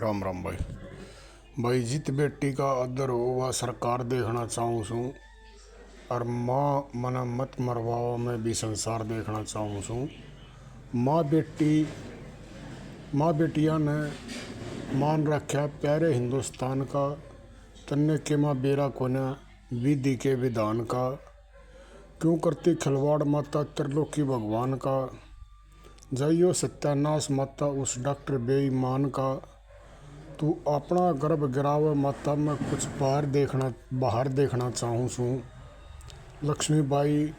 राम राम भाई। भाई जित बेटी का आदर हो वह सरकार देखना चाहूँ सूँ और माँ मना मत मरवाओ मैं भी संसार देखना चाहूँ सूँ। माँ बेटिया ने मान रखा प्यारे हिंदुस्तान का, तन्ने के माँ बेरा कोना विधि के विधान का। क्यों करती खिलवाड़ माता त्रिलोकी भगवान का, जाइयो सत्यानाश माता उस डॉक्टर बेईमान का। तू अपना गर्भ गिरावे माता मैं कुछ बाहर देखना चाहूँ सूँ। लक्ष्मीबाई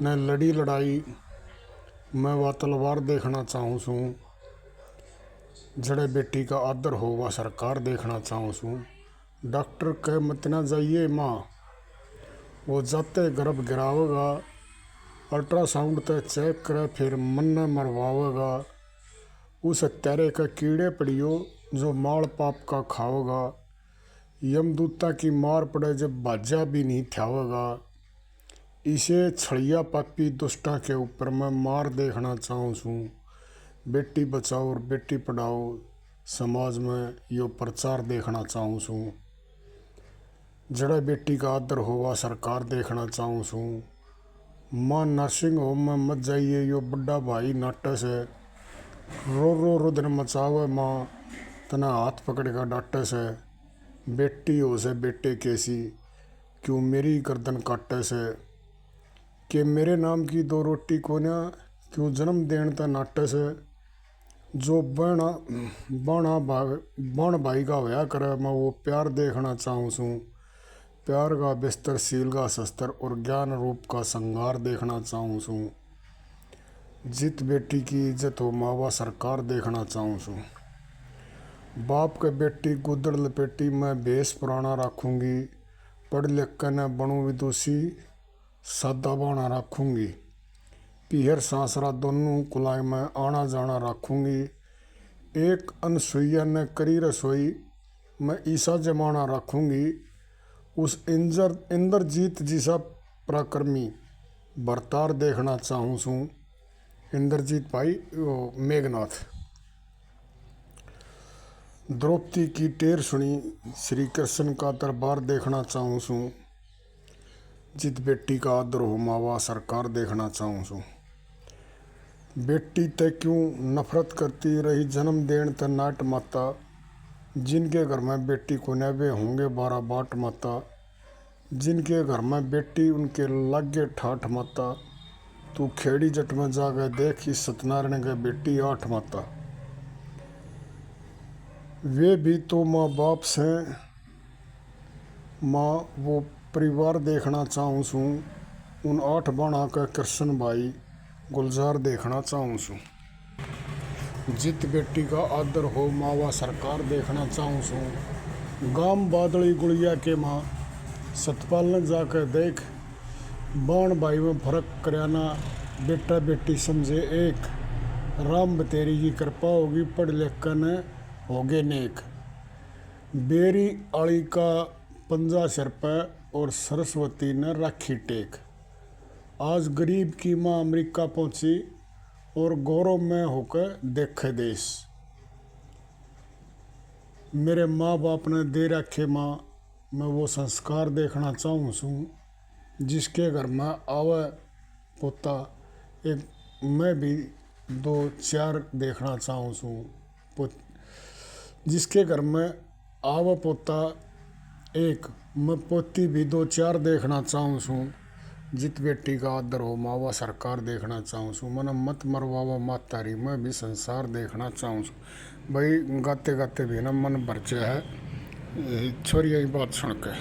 ने लड़ी लड़ाई मैं वह तलवार देखना चाहूँ सूँ। जड़े बेटी का आदर हो वह सरकार देखना चाहूँ सूँ। डॉक्टर कह मत ना जाइए माँ, वो जाते गर्भ गिरावेगा, अल्ट्रासाउंड ते चेक करे फिर मन न मरवावेगा। उस हत्यारे का कीड़े पड़ियो जो माल पाप का खाओगा, यमदूता की मार पड़े जब बाजा भी नहीं थावेगा। इसे छड़िया पापी दुष्टा के ऊपर मैं मार देखना चाहूँ सूँ। बेटी बचाओ और बेटी पढ़ाओ समाज में यो प्रचार देखना चाहूँ सूँ। जड़ा बेटी का आदर हो वह सरकार देखना चाहूँ सूँ। माँ नर्सिंग होम में मत जाइए यो बड़ा भाई नाट्य से, रो रो रुदन मचावे माँ तना हाथ पकड़ का डाटे से। बेटी हो से बेटे कैसी क्यों मेरी गर्दन काटे से, कि मेरे नाम की दो रोटी कोन्या क्यों जन्म देन ता नाटे से। जो बाण भाई का होया करे मैं वो प्यार देखना चाहूँ सूँ। प्यार का बिस्तर सील का शस्त्र और ज्ञान रूप का संगार देखना चाहूँ सूँ। जित बेटी की इज्जत हो मावा सरकार देखना चाहूँ सूँ। बाप के बेटी गुदड़ लपेटी मैं भेष पुराना रखूँगी, पढ़ लिख कर न बनूँ विदुषी सादा बाना रखूँगी। पीहर सासरा दोनों कुलाई में आना जाना रखूँगी। एक अनसुईया ने करी रसोई मैं ईसा जमाना रखूँगी। उस इंद्रजीत जैसा पराक्रमी बरतार देखना चाहूँ सूँ। इंद्रजीत भाई मेघनाथ। द्रौपदी की टेर सुनी श्री कृष्ण का दरबार देखना चाहूँ सूँ। जित बेटी का आदर हो मावा सरकार देखना चाहूँ सूँ। बेटी ते क्यों नफरत करती रही जन्म देन ते नाट माता, जिनके घर में बेटी को नबे होंगे 12 बाट माता। जिनके घर में बेटी उनके लागे ठाठ माता, तू खेड़ी जट में जाके देख इस सत्यनारायण के बेटी 8 माता। वे भी तो माँ बाप से माँ वो परिवार देखना चाहूँ सूँ। उन 8 बाणा का कृष्ण भाई गुलजार देखना चाहूँ सूँ। जित बेटी का आदर हो मावा सरकार देखना चाहूँ सूँ। गाम बादली गुड़िया के माँ सतपाल ने जाकर देख, बाण भाई में फर्क कराना बेटा बेटी समझे एक। राम बतेरी की कृपा होगी पढ़ लिख कर न होगे नेक। बेरी आली का पंजा सिर पे और सरस्वती ने राखी टेक। आज गरीब की माँ अमेरिका पहुंची और गौरव में होकर देखे देश। मेरे माँ बाप ने दे रखे माँ मैं वो संस्कार देखना चाहूँ सूँ। जिसके घर में आवे पोता एक मैं भी 2-4 देखना चाहूँ सूँ। जिसके घर में आवे पोता एक मैं पोती भी 2-4 देखना चाहूँ सूँ। जित बेटी का आदर हो मावा सरकार देखना चाहूँ सूँ। मन मत मरवावा मात तारी मैं भी संसार देखना चाहूँ सूँ। भाई गाते गाते भी ना मन भरचे है छोरी यही बात सुन के।